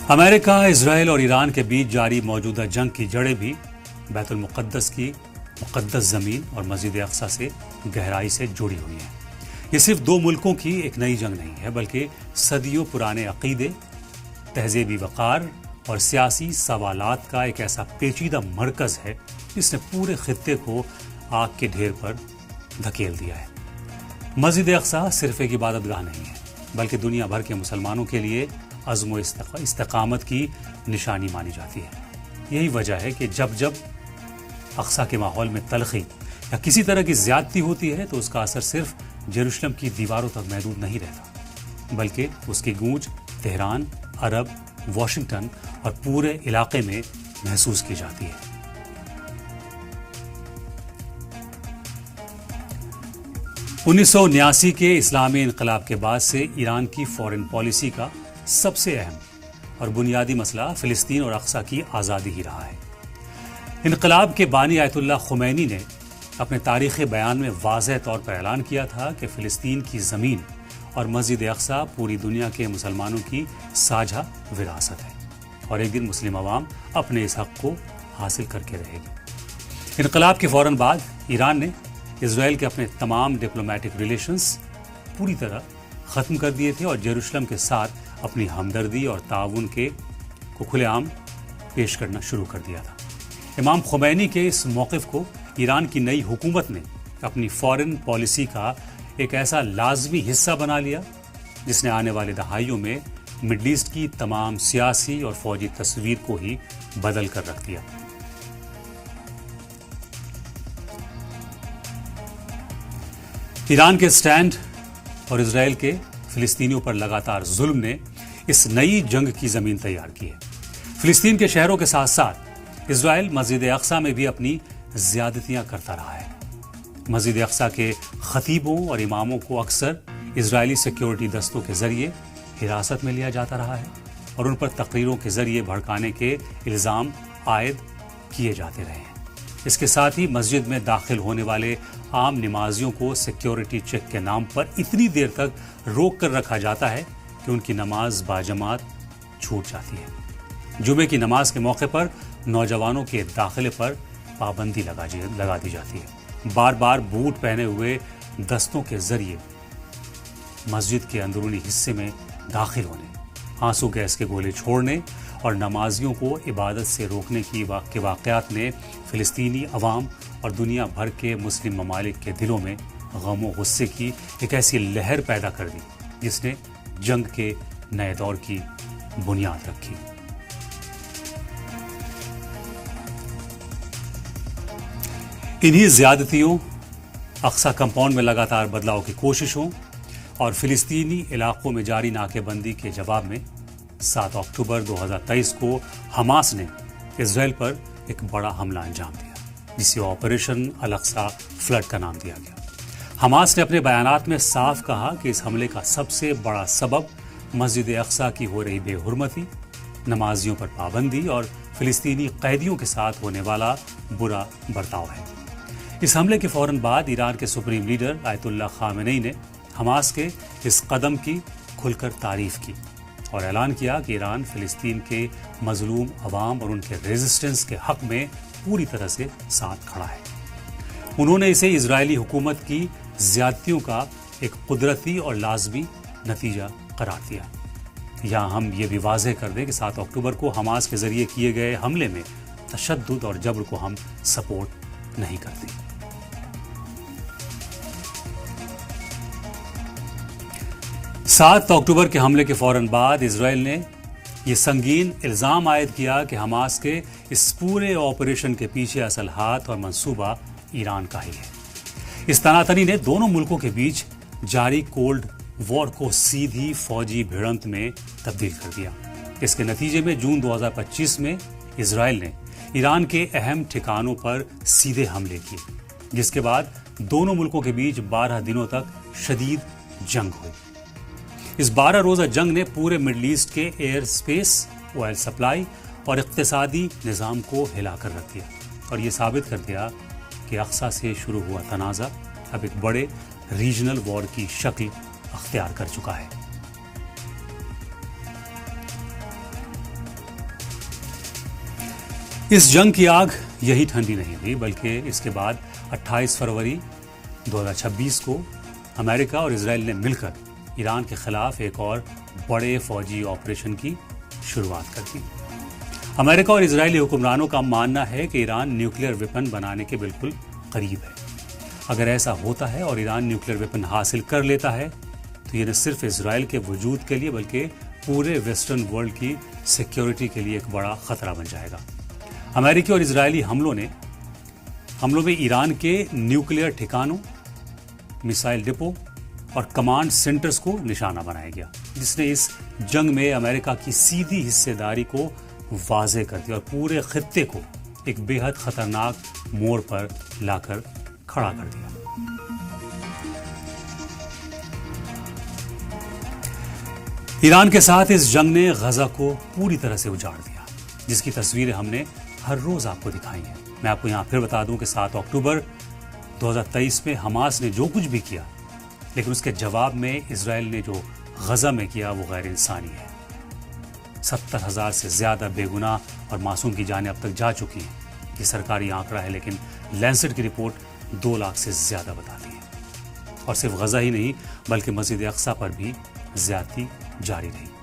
امریکہ، اسرائیل اور ایران کے بیچ جاری موجودہ جنگ کی جڑیں بھی بیت المقدس کی مقدس زمین اور مسجد اقصی سے گہرائی سے جڑی ہوئی ہیں۔ یہ صرف دو ملکوں کی ایک نئی جنگ نہیں ہے، بلکہ صدیوں پرانے عقیدے، تہذیبی وقار اور سیاسی سوالات کا ایک ایسا پیچیدہ مرکز ہے جس نے پورے خطے کو آگ کے ڈھیر پر دھکیل دیا ہے۔ مسجد اقصی صرف ایک عبادت گاہ نہیں ہے، بلکہ دنیا بھر کے مسلمانوں کے لیے عزم و استقامت کی نشانی مانی جاتی ہے۔ یہی وجہ ہے کہ جب جب اقصی کے ماحول میں تلخی یا کسی طرح کی زیادتی ہوتی ہے تو اس کا اثر صرف یروشلم کی دیواروں تک محدود نہیں رہتا، بلکہ اس کی گونج تہران، عرب، واشنگٹن اور پورے علاقے میں محسوس کی جاتی ہے۔ 1979 کے اسلامی انقلاب کے بعد سے ایران کی فارن پالیسی کا سب سے اہم اور بنیادی مسئلہ فلسطین اور اقصی کی آزادی ہی رہا ہے۔ انقلاب کے بانی آیت اللہ خمینی نے اپنے تاریخی بیان میں واضح طور پر اعلان کیا تھا کہ فلسطین کی زمین اور مسجد اقصی پوری دنیا کے مسلمانوں کی ساجھا وراثت ہے اور ایک دن مسلم عوام اپنے اس حق کو حاصل کر کے رہے گی۔ انقلاب کے فوراً بعد ایران نے اسرائیل کے اپنے تمام ڈپلومیٹک ریلیشنز پوری طرح ختم کر دیے تھے اور یروشلم کے ساتھ اپنی ہمدردی اور تعاون کو کھلے عام پیش کرنا شروع کر دیا تھا۔ امام خمینی کے اس موقف کو ایران کی نئی حکومت نے اپنی فارن پالیسی کا ایک ایسا لازمی حصہ بنا لیا جس نے آنے والے دہائیوں میں مڈل ایسٹ کی تمام سیاسی اور فوجی تصویر کو ہی بدل کر رکھ دیا۔ ایران کے سٹینڈ اور اسرائیل کے فلسطینیوں پر لگاتار ظلم نے اس نئی جنگ کی زمین تیار کی ہے۔ فلسطین کے شہروں کے ساتھ ساتھ اسرائیل مسجد اقصی میں بھی اپنی زیادتیاں کرتا رہا ہے۔ مسجد اقصی کے خطیبوں اور اماموں کو اکثر اسرائیلی سیکیورٹی دستوں کے ذریعے حراست میں لیا جاتا رہا ہے اور ان پر تقریروں کے ذریعے بھڑکانے کے الزام عائد کیے جاتے رہے ہیں۔ اس کے ساتھ ہی مسجد میں داخل ہونے والے عام نمازیوں کو سیکیورٹی چیک کے نام پر اتنی دیر تک روک کر رکھا جاتا ہے کہ ان کی نماز باجماعت چھوٹ جاتی ہے۔ جمعے کی نماز کے موقع پر نوجوانوں کے داخلے پر پابندی لگا دی جاتی ہے۔ بار بار بوٹ پہنے ہوئے دستوں کے ذریعے مسجد کے اندرونی حصے میں داخل ہونے، آنسو گیس کے گولے چھوڑنے اور نمازیوں کو عبادت سے روکنے کے واقعات نے فلسطینی عوام اور دنیا بھر کے مسلم ممالک کے دلوں میں غم و غصے کی ایک ایسی لہر پیدا کر دی جس نے جنگ کے نئے دور کی بنیاد رکھی۔ انہی زیادتیوں، اقصی کمپاؤنڈ میں لگاتار بدلاؤ کی کوششوں اور فلسطینی علاقوں میں جاری ناکے بندی کے جواب میں 7 اکتوبر 2023 کو حماس نے اسرائیل پر ایک بڑا حملہ انجام دیا جسے آپریشن الاقصی فلڈ کا نام دیا گیا۔ حماس نے اپنے بیانات میں صاف کہا کہ اس حملے کا سب سے بڑا سبب مسجد اقصی کی ہو رہی بے حرمتی، نمازیوں پر پابندی اور فلسطینی قیدیوں کے ساتھ ہونے والا برا برتاؤ ہے۔ اس حملے کے فوراً بعد ایران کے سپریم لیڈر آیت اللہ خامنئی نے حماس کے اس قدم کی کھل کر تعریف کی اور اعلان کیا کہ ایران فلسطین کے مظلوم عوام اور ان کے ریزسٹنس کے حق میں پوری طرح سے ساتھ کھڑا ہے۔ انہوں نے اسے اسرائیلی حکومت کی زیادتیوں کا ایک قدرتی اور لازمی نتیجہ قرار دیا۔ یہاں ہم یہ بھی واضح کر دیں کہ 7 اکتوبر کو حماس کے ذریعے کیے گئے حملے میں تشدد اور جبر کو ہم سپورٹ نہیں کرتے۔ 7 اکتوبر کے حملے کے فوراً بعد اسرائیل نے یہ سنگین الزام عائد کیا کہ حماس کے اس پورے آپریشن کے پیچھے اصل ہاتھ اور منصوبہ ایران کا ہی ہے۔ اس تناتنی نے دونوں ملکوں کے بیچ جاری کولڈ وار کو سیدھی فوجی بھیڑنت میں تبدیل کر دیا۔ اس کے نتیجے میں جون 2025 میں اسرائیل نے ایران کے اہم ٹھکانوں پر سیدھے حملے کیے، جس کے بعد دونوں ملکوں کے بیچ 12 دنوں تک شدید جنگ ہوئی۔ اس 12 روزہ جنگ نے پورے مڈل ایسٹ کے ایئر سپیس، آئل سپلائی اور اقتصادی نظام کو ہلا کر رکھ دیا اور یہ ثابت کر دیا کہ اقصی سے شروع ہوا تنازع اب ایک بڑے ریجنل وار کی شکل اختیار کر چکا ہے۔ اس جنگ کی آگ یہی ٹھنڈی نہیں ہوئی بلکہ اس کے بعد 28 فروری 2026 کو امریکہ اور اسرائیل نے مل کر ایران کے خلاف ایک اور بڑے فوجی آپریشن کی شروعات کر دی۔ امریکہ اور اسرائیلی حکمرانوں کا ماننا ہے کہ ایران نیوکلیئر ویپن بنانے کے بالکل قریب ہے۔ اگر ایسا ہوتا ہے اور ایران نیوکلیئر ویپن حاصل کر لیتا ہے تو یہ نہ صرف اسرائیل کے وجود کے لیے بلکہ پورے ویسٹرن ورلڈ کی سیکیورٹی کے لیے ایک بڑا خطرہ بن جائے گا۔ امریکی اور اسرائیلی حملوں میں ایران کے نیوکلیئر ٹھکانوں، میسائل ڈپو اور کمانڈ سینٹرز کو نشانہ بنایا گیا، جس نے اس جنگ میں امریکہ کی سیدھی حصے داری کو واضح کر دیا اور پورے خطے کو ایک بے حد خطرناک موڑ پر لا کر کھڑا کر دیا۔ ایران کے ساتھ اس جنگ نے غزہ کو پوری طرح سے اجاڑ دیا، جس کی تصویریں ہم نے ہر روز آپ کو دکھائی ہیں۔ میں آپ کو یہاں پھر بتا دوں کہ 7 اکتوبر 2023 میں حماس نے جو کچھ بھی کیا، لیکن اس کے جواب میں اسرائیل نے جو غزہ میں کیا وہ غیر انسانی ہے۔ 70,000 سے زیادہ بے گناہ اور معصوم کی جانیں اب تک جا چکی ہیں۔ یہ سرکاری آنکڑا ہے، لیکن لینسٹ کی رپورٹ 2 لاکھ سے زیادہ بتاتی ہے۔ اور صرف غزہ ہی نہیں بلکہ مسجد اقصی پر بھی زیادتی جاری رہی۔